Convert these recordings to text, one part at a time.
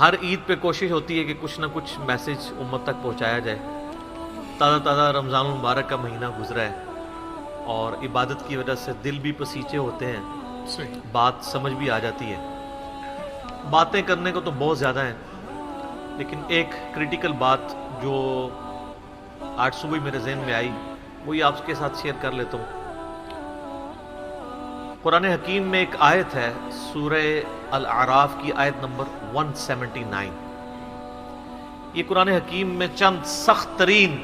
ہر عید پہ کوشش ہوتی ہے کہ کچھ نہ کچھ میسج امت تک پہنچایا جائے. تازہ تازہ رمضان المبارک کا مہینہ گزرا ہے اور عبادت کی وجہ سے دل بھی پسیچے ہوتے ہیں, صحیح. بات سمجھ بھی آ جاتی ہے. باتیں کرنے کو تو بہت زیادہ ہیں, لیکن ایک کریٹیکل بات جو آج صبح میرے ذہن میں آئی وہی آپ کے ساتھ شیئر کر لیتا ہوں. قرآن حکیم میں ایک آیت ہے, سورہ الاعراف کی آیت نمبر 179. یہ قرآن حکیم میں چند سخت ترین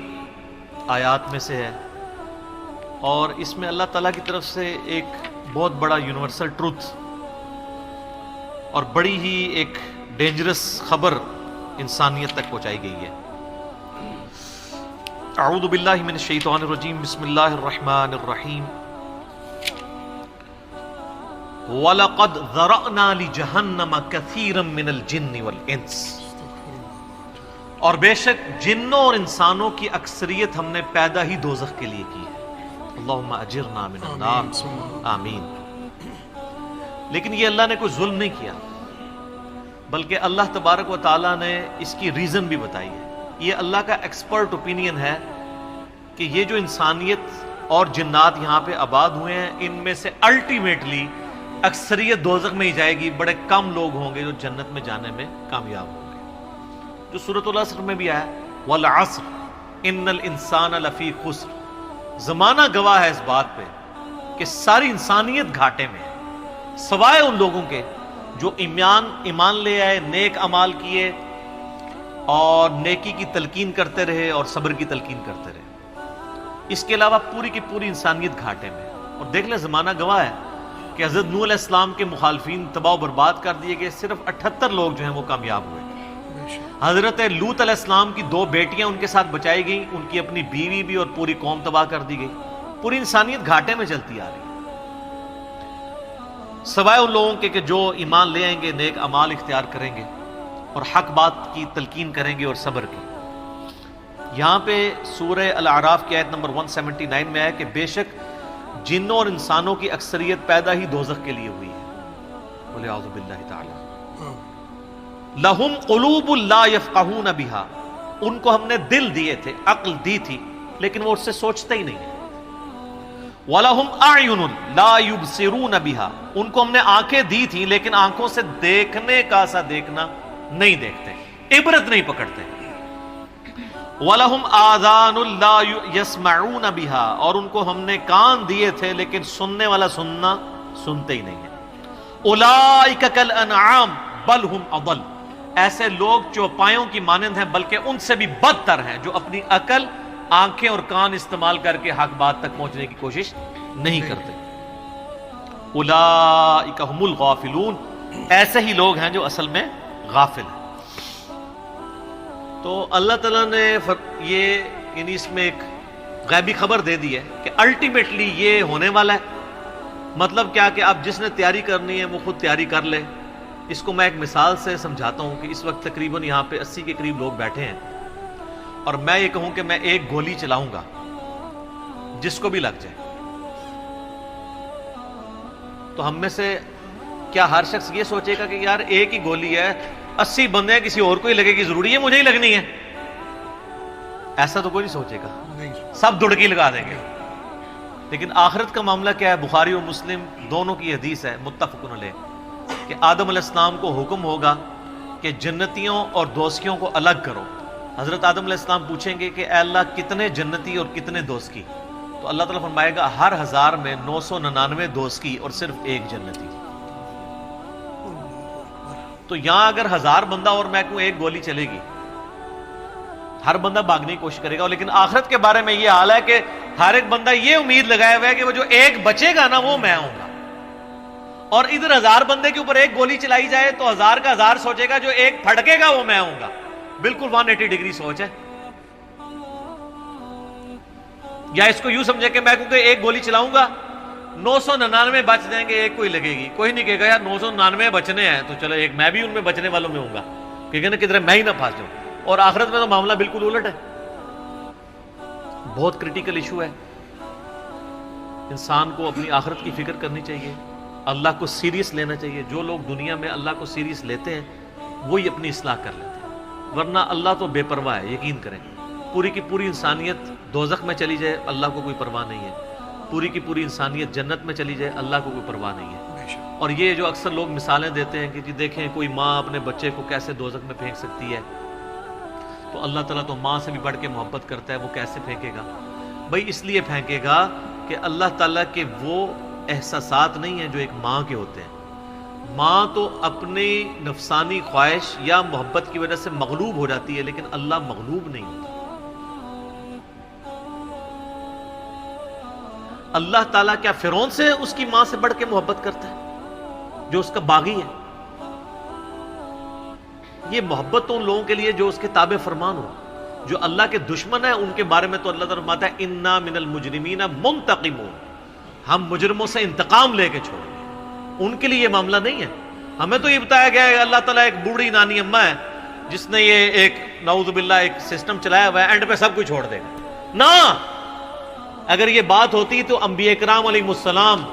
آیات میں سے ہے, اور اس میں اللہ تعالیٰ کی طرف سے ایک بہت بڑا یونیورسل ٹروتھ اور بڑی ہی ایک ڈینجرس خبر انسانیت تک پہنچائی گئی ہے. اعوذ باللہ من الشیطان الرجیم, بسم اللہ الرحمن الرحیم. وَلَقَدْ ذَرَأْنَا لِجَهَنَّمَ كَثِيرًا مِنَ الْجِنِّ وَالْإِنسِ, اور بے شک جنوں اور انسانوں کی اکثریت ہم نے پیدا ہی دوزخ کے لیے کی ہے. اللہم اجرنا من النار, آمین. لیکن یہ اللہ نے کوئی ظلم نہیں کیا, بلکہ اللہ تبارک و تعالیٰ نے اس کی ریزن بھی بتائی ہے. یہ اللہ کا ایکسپرٹ اوپینین ہے کہ یہ جو انسانیت اور جنات یہاں پہ آباد ہوئے ہیں, ان میں سے الٹیمیٹلی اکثریت دوزخ میں ہی جائے گی. بڑے کم لوگ ہوں گے جو جنت میں جانے میں کامیاب ہوں گے. جو سورۃ العصر میں بھی آیا, والعصر ان الانسان لفی خسر. زمانہ گواہ ہے اس بات پہ کہ ساری انسانیت گھاٹے میں ہے, سوائے ان لوگوں کے جو ایمان لے آئے, نیک اعمال کیے اور نیکی کی تلقین کرتے رہے اور صبر کی تلقین کرتے رہے. اس کے علاوہ پوری کی پوری انسانیت گھاٹے میں. اور دیکھ لیں زمانہ گواہ ہے کہ حضرت نوح علیہ السلام کے مخالفین تباہ و برباد کر دیے گئے, صرف 78 لوگ جو ہیں وہ کامیاب ہوئے. حضرت لوط علیہ السلام کی 2 بیٹیاں ان کے ساتھ بچائی گئیں, ان کی اپنی بیوی بھی, اور پوری قوم تباہ کر دی گئی. پوری انسانیت گھاٹے میں چلتی آ رہی ہے, سوائے ان لوگوں کے کہ جو ایمان لے آئیں گے, نیک اعمال اختیار کریں گے اور حق بات کی تلقین کریں گے اور صبر کی. یہاں پہ سورہ الاعراف کی آیت نمبر 179 میں ہے کہ بے شک جنوں اور انسانوں کی اکثریت پیدا ہی دوزخ کے لیے ہوئی ہے. بولے اعوذ باللہ تعالی. لہم قلوب لا یفقہون بہا, ان کو ہم نے دل دیے تھے, عقل دی تھی, لیکن وہ اس سے سوچتے ہی نہیں. وَلَهُمْ أَعْيُنٌ لَا يُبْصِرُونَ بِهَا, ان کو ہم نے آنکھیں دی تھی لیکن آنکھوں سے دیکھنے کا سا دیکھنا نہیں دیکھتے, عبرت نہیں پکڑتے. وَلَهُمْ آذَانٌ لَا يَسْمَعُونَ بِهَا, اور ان کو ہم نے کان دیے تھے لیکن سننے والا سننا سنتے ہی نہیں ہے. أُولَئِكَ كَالْأَنْعَامِ بَلْ هُمْ أَضَلُّ, ایسے لوگ چوپایوں کی مانند ہیں بلکہ ان سے بھی بدتر ہیں, جو اپنی عقل, آنکھیں اور کان استعمال کر کے حق بات تک پہنچنے کی کوشش نہیں کرتے. اولئک هم الغافلون, ایسے ہی لوگ ہیں جو اصل میں غافل ہیں. تو اللہ تعالیٰ نے یہ اس میں ایک غیبی خبر دے دی ہے کہ الٹیمیٹلی یہ ہونے والا ہے. مطلب کیا کہ اب جس نے تیاری کرنی ہے وہ خود تیاری کر لے. اس کو میں ایک مثال سے سمجھاتا ہوں کہ اس وقت تقریباً یہاں پہ 80 کے قریب لوگ بیٹھے ہیں, اور میں یہ کہوں کہ میں ایک گولی چلاؤں گا, جس کو بھی لگ جائے, تو ہم میں سے کیا ہر شخص یہ سوچے گا کہ یار ایک ہی گولی ہے, 80 بندے ہیں, کسی اور کو ہی لگے گی, ضروری ہے مجھے ہی لگنی ہے؟ ایسا تو کوئی نہیں سوچے گا, سب دڑکی لگا دیں گے. لیکن آخرت کا معاملہ کیا ہے؟ بخاری و مسلم دونوں کی حدیث ہے, متفق علیہ, کہ آدم علیہ السلام کو حکم ہوگا کہ جنتیوں اور دوزخیوں کو الگ کرو. حضرت آدم علیہ السلام پوچھیں گے کہ اے اللہ کتنے جنتی اور کتنے دوزخی؟ تو اللہ تعالیٰ فرمائے گا ہر 1000 میں 999 دوزخی اور صرف ایک جنتی. تو یہاں اگر 1000 بندہ اور میں کہوں ایک گولی چلے گی, ہر بندہ بھاگنے کی کوشش کرے گا. لیکن آخرت کے بارے میں یہ حال ہے کہ ہر ایک بندہ یہ امید لگایا ہوا ہے کہ وہ جو ایک بچے گا نا وہ میں ہوں گا. اور ادھر 1000 بندے کے اوپر ایک گولی چلائی جائے تو 1000 کا 1000 سوچے گا جو ایک پھڑکے گا وہ میں ہوں گا. بالکل 180 ڈگری سوچ ہے. یا اس کو یوں سمجھے کہ میں کیونکہ ایک گولی چلاؤں گا 999 بچ جائیں گے, ایک کوئی لگے گی. کوئی نہیں کہے گا یار 999 بچنے ہیں تو چلو ایک میں بھی ان میں بچنے والوں میں ہوں گا, کہے گا نا کدھر میں ہی نہ پھنس جاؤں. اور آخرت میں تو معاملہ بالکل الٹ ہے. بہت کریٹیکل ایشو ہے. انسان کو اپنی آخرت کی فکر کرنی چاہیے, اللہ کو سیریس لینا چاہیے. جو لوگ دنیا میں اللہ کو سیریس لیتے ہیں وہی اپنی اصلاح کر لیتے ہیں، ورنہ اللہ تو بے پرواہ ہے، یقین کریں۔ پوری کی پوری انسانیت دوزخ میں چلی جائے اللہ کو کوئی پرواہ نہیں ہے، پوری کی پوری انسانیت جنت میں چلی جائے اللہ کو کوئی پرواہ نہیں ہے۔ اور یہ جو اکثر لوگ مثالیں دیتے ہیں کہ جی دیکھیں کوئی ماں اپنے بچے کو کیسے دوزخ میں پھینک سکتی ہے، تو اللہ تعالیٰ تو ماں سے بھی بڑھ کے محبت کرتا ہے، وہ کیسے پھینکے گا؟ بھائی اس لیے پھینکے گا کہ اللہ تعالیٰ کے وہ احساسات نہیں ہیں جو ایک ماں کے ہوتے ہیں۔ ماں تو اپنی نفسانی خواہش یا محبت کی وجہ سے مغلوب ہو جاتی ہے، لیکن اللہ مغلوب نہیں ہوتا۔ اللہ تعالیٰ کیا فرعون سے اس کی ماں سے بڑھ کے محبت کرتا ہے جو اس کا باغی ہے؟ یہ محبت تو ان لوگوں کے لیے جو اس کے تابع فرمان ہو۔ جو اللہ کے دشمن ہیں ان کے بارے میں تو اللہ تعالیٰ فرماتا ہے انا من المجرمین منتقمون، ہم مجرموں سے انتقام لے کے چھوڑیں گے۔ ان کے لیے یہ معاملہ نہیں ہے۔ ہمیں تو یہ بتایا گیا ہے اللہ تعالیٰ ایک بوڑھی نانی اماں ہے جس نے یہ ایک نعوذ باللہ ایک سسٹم چلایا ہوا ہے، اینڈ پہ سب کچھ چھوڑ دے گا۔ نہ، اگر یہ بات ہوتی تو انبیاء کرام علیہ السلام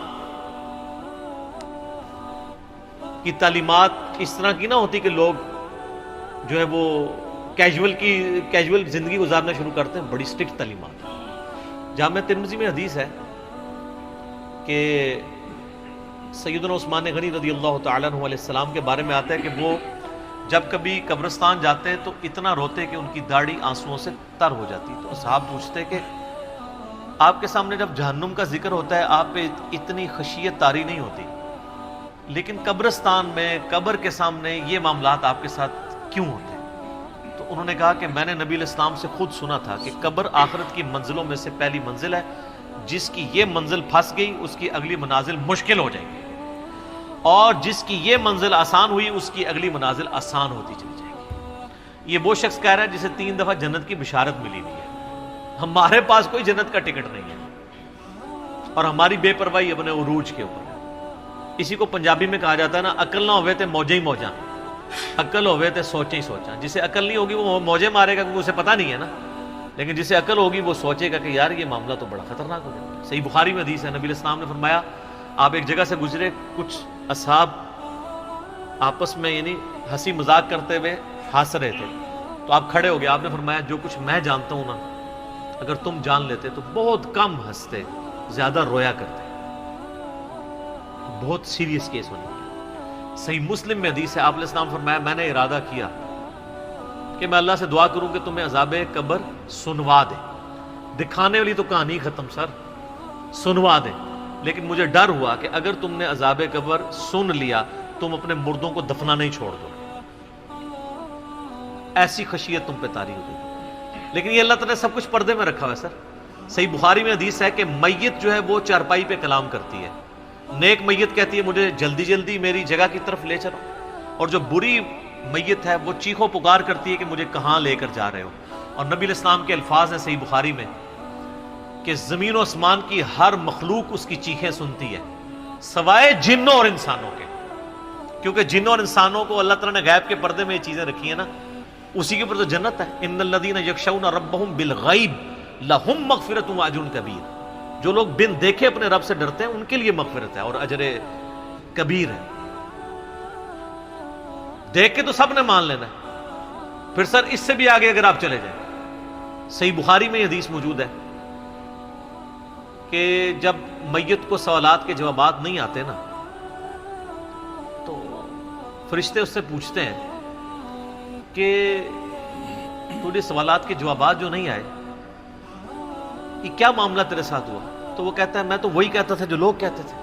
کی تعلیمات اس طرح کی نہ ہوتی کہ لوگ جو ہے وہ کیجول زندگی گزارنا شروع کرتے ہیں۔ بڑی سٹرکٹ تعلیمات۔ جامع ترمذی میں حدیث ہے کہ سیدنا عثمان غنی رضی اللہ تعالیٰ عنہ علیہ السلام کے بارے میں آتا ہے کہ وہ جب کبھی قبرستان جاتے تو اتنا روتے کہ ان کی داڑھی آنسوؤں سے تر ہو جاتی۔ تو صحابہ پوچھتے کہ آپ کے سامنے جب جہنم کا ذکر ہوتا ہے آپ پہ اتنی خشیت طاری نہیں ہوتی، لیکن قبرستان میں قبر کے سامنے یہ معاملات آپ کے ساتھ کیوں ہوتے ہیں؟ تو انہوں نے کہا کہ میں نے نبی علیہ السلام سے خود سنا تھا کہ قبر آخرت کی منزلوں میں سے پہلی منزل ہے، جس کی یہ منزل پھنس گئی اس کی اگلی منازل مشکل ہو جائیں گی، اور جس کی یہ منزل آسان ہوئی اس کی اگلی منازل آسان ہوتی چلی جائے گی۔ یہ وہ شخص کہہ رہا ہے جسے 3 دفعہ جنت کی بشارت ملی ہوئی ہے۔ ہمارے پاس کوئی جنت کا ٹکٹ نہیں ہے، اور ہماری بے پرواہی اپنے عروج کے اوپر ہے۔ اسی کو پنجابی میں کہا جاتا ہے نا، عقل نہ ہوئے تے موجیں ہی موجاں، عقل ہوئے تے سوچیں ہی سوچاں۔ جسے عقل نہیں ہوگی وہ موجیں مارے گا کیونکہ اسے پتہ نہیں ہے نا، لیکن جسے عقل ہوگی وہ سوچے گا کہ یار یہ معاملہ تو بڑا خطرناک ہو جائے گا۔ صحیح بخاری میں حدیث ہے، نبی علیہ السلام نے فرمایا آپ ایک جگہ سے گزرے، کچھ اصحاب آپس میں یعنی ہنسی مذاق کرتے ہوئے ہنس رہے تھے، تو آپ کھڑے ہو گئے، آپ نے فرمایا جو کچھ میں جانتا ہوں نا اگر تم جان لیتے تو بہت کم ہنستے، زیادہ رویا کرتے۔ بہت سیریس کیس بن گیا۔ صحیح مسلم میں حدیث ہے، آپ علیہ السلام فرمایا میں نے ارادہ کیا کہ میں اللہ سے دعا کروں کہ تمہیں عذاب قبر سنوا دے۔ دکھانے والی تو کہانی ختم سر، سنوا دے، لیکن مجھے ڈر ہوا کہ اگر تم نے عذاب قبر سن لیا تم اپنے مردوں کو دفنا نہیں چھوڑ دو، ایسی خشیت تم پہ طاری ہو گئی۔ لیکن یہ اللہ تعالیٰ نے سب کچھ پردے میں رکھا ہوا ہے سر۔ صحیح بخاری میں حدیث ہے کہ میت جو ہے وہ چارپائی پہ کلام کرتی ہے، نیک میت کہتی ہے مجھے جلدی جلدی میری جگہ کی طرف لے چلو، اور جو بری میت ہے وہ چیخو پکار کرتی ہے کہ مجھے کہاں لے کر جا رہے ہو۔ اور نبی علیہ السلام کے الفاظ ہیں صحیح بخاری میں کہ زمین و آسمان کی ہر مخلوق اس کی چیخیں سنتی ہے سوائے جنوں اور انسانوں کے، کیونکہ جنوں اور انسانوں کو اللہ تعالیٰ نے غیب کے پردے میں یہ چیزیں رکھی ہیں نا، اسی کے اوپر تو جنت ہے۔ ان الذین یخشون ربہم بالغیب لہم مغفرۃ واجر کبیر، جو لوگ بن دیکھے اپنے رب سے ڈرتے ہیں ان کے لیے مغفرت ہے اور اجر کبیر ہے۔ دیکھ کے تو سب نے مان لینا ہے، پھر سر اس سے بھی آگے اگر آپ چلے جائیں، صحیح بخاری میں یہ حدیث موجود ہے کہ جب میت کو سوالات کے جوابات نہیں آتے نا تو فرشتے اس سے پوچھتے ہیں کہ تجھے سوالات کے جوابات جو نہیں آئے یہ کیا معاملہ تیرے ساتھ ہوا؟ تو وہ کہتا ہے میں تو وہی کہتا تھا جو لوگ کہتے تھے،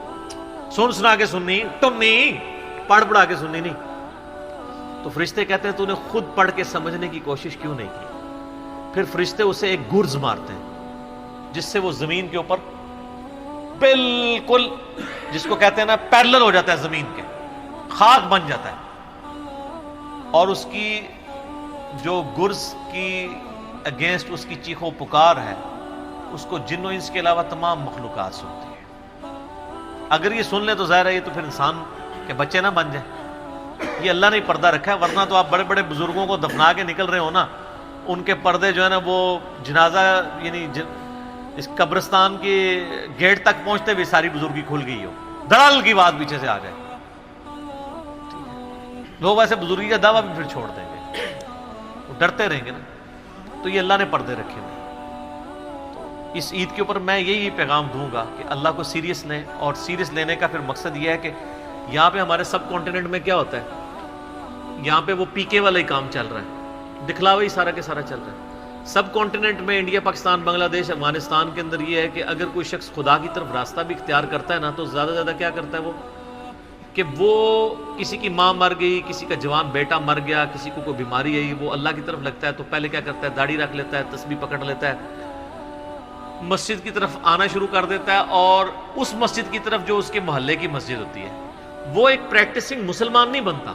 سن سنا کے سننی، تم نہیں پڑھ پڑھا کے سننی نہیں۔ تو فرشتے کہتے ہیں تو نے خود پڑھ کے سمجھنے کی کوشش کیوں نہیں کی؟ پھر فرشتے اسے ایک گرز مارتے ہیں جس سے وہ زمین کے اوپر بالکل جس کو کہتے ہیں نا پیرلل ہو جاتا ہے، زمین کے خاک بن جاتا ہے، اور اس کی جو گرز کی اگینسٹ اس کی چیخو پکار ہے اس کو جن و انس کے علاوہ تمام مخلوقات سنتی ہے۔ اگر یہ سن لے تو ظاہر ہے یہ تو پھر انسان کے بچے نہ بن جائیں، یہ اللہ نے پردہ رکھا ہے، ورنہ تو آپ بڑے بڑے بزرگوں کو دفنا کے نکل رہے ہو نا، ان کے پردے جو ہے نا وہ جنازہ یعنی اس قبرستان کے گیٹ تک پہنچتے ہوئے ساری بزرگی کھل گئی ہو، دڑل کی بات پیچھے سے آ جائے۔ لوگ ویسے بزرگی کا دعویٰ بھی پھر چھوڑ دیں گے، وہ ڈرتے رہیں گے نا. تو یہ اللہ نے پردے رکھے ہوئے. اس عید کے اوپر میں یہی پیغام دوں گا کہ اللہ کو سیریس لیں، اور سیریس لینے کا پھر مقصد یہ ہے کہ یہاں پہ ہمارے سب کانٹیننٹ میں کیا ہوتا ہے، یہاں پہ وہ پی کے والا ہی کام چل رہا ہے، دکھلاوا ہی سارا کے سارا چل رہا ہے. سب کانٹیننٹ میں انڈیا، پاکستان، بنگلہ دیش، افغانستان کے اندر یہ ہے کہ اگر کوئی شخص خدا کی طرف راستہ بھی اختیار کرتا ہے نا، تو زیادہ زیادہ کیا کرتا ہے وہ، کہ وہ کسی کی ماں مر گئی، کسی کا جوان بیٹا مر گیا، کسی کو کوئی بیماری آئی، وہ اللہ کی طرف لگتا ہے تو پہلے کیا کرتا ہے، داڑھی رکھ لیتا ہے، تسبیح پکڑ لیتا ہے، مسجد کی طرف آنا شروع کر دیتا ہے، اور اس مسجد کی طرف جو اس کے محلے کی مسجد ہوتی ہے، وہ ایک پریکٹسنگ مسلمان نہیں بنتا،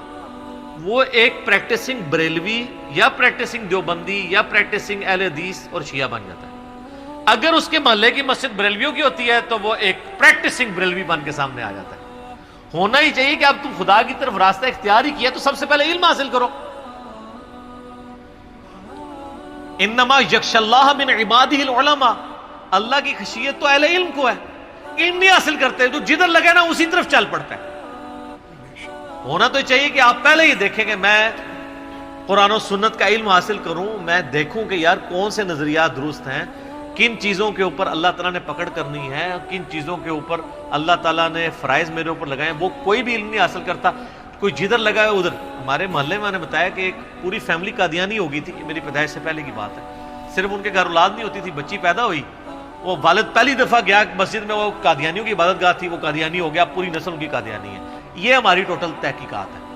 وہ ایک پریکٹسنگ بریلوی یا پریکٹسنگ دیوبندی یا پریکٹسنگ اہل حدیث اور شیعہ بن جاتا ہے. اگر اس کے محلے کی مسجد بریلویوں کی ہوتی ہے تو وہ ایک پریکٹسنگ بریلوی بن کے سامنے آ جاتا ہے. ہونا ہی چاہیے کہ اب تم خدا کی طرف راستہ اختیار ہی کیا تو سب سے پہلے علم حاصل کرو. انما یخشی اللہ من عبادہ العلماء، اللہ کی خشیت تو اہل علم کو ہے. علم نہیں حاصل کرتے تو جدھر لگے نا اسی طرف چل پڑتا ہے. ہونا تو چاہیے کہ آپ پہلے ہی دیکھیں کہ میں قرآن و سنت کا علم حاصل کروں، میں دیکھوں کہ یار کون سے نظریات درست ہیں، کن چیزوں کے اوپر اللہ تعالیٰ نے پکڑ کرنی ہے، کن چیزوں کے اوپر اللہ تعالیٰ نے فرائض میرے اوپر لگائے. وہ کوئی بھی علم نہیں حاصل کرتا، کوئی جدھر لگا ہے ادھر. ہمارے محلے میں نے بتایا کہ ایک پوری فیملی قادیانی ہو گئی تھی، کہ میری پیدائش سے پہلے کی بات ہے. صرف ان کے گھر اولاد نہیں ہوتی تھی، بچی پیدا ہوئی، وہ والد پہلی دفعہ گیا مسجد میں، وہ قادیانیوں کی عبادت گاہ تھی، وہ قادیانی ہو گیا، پوری نسل ان کی قادیانی ہے. یہ ہماری ٹوٹل تحقیقات ہے.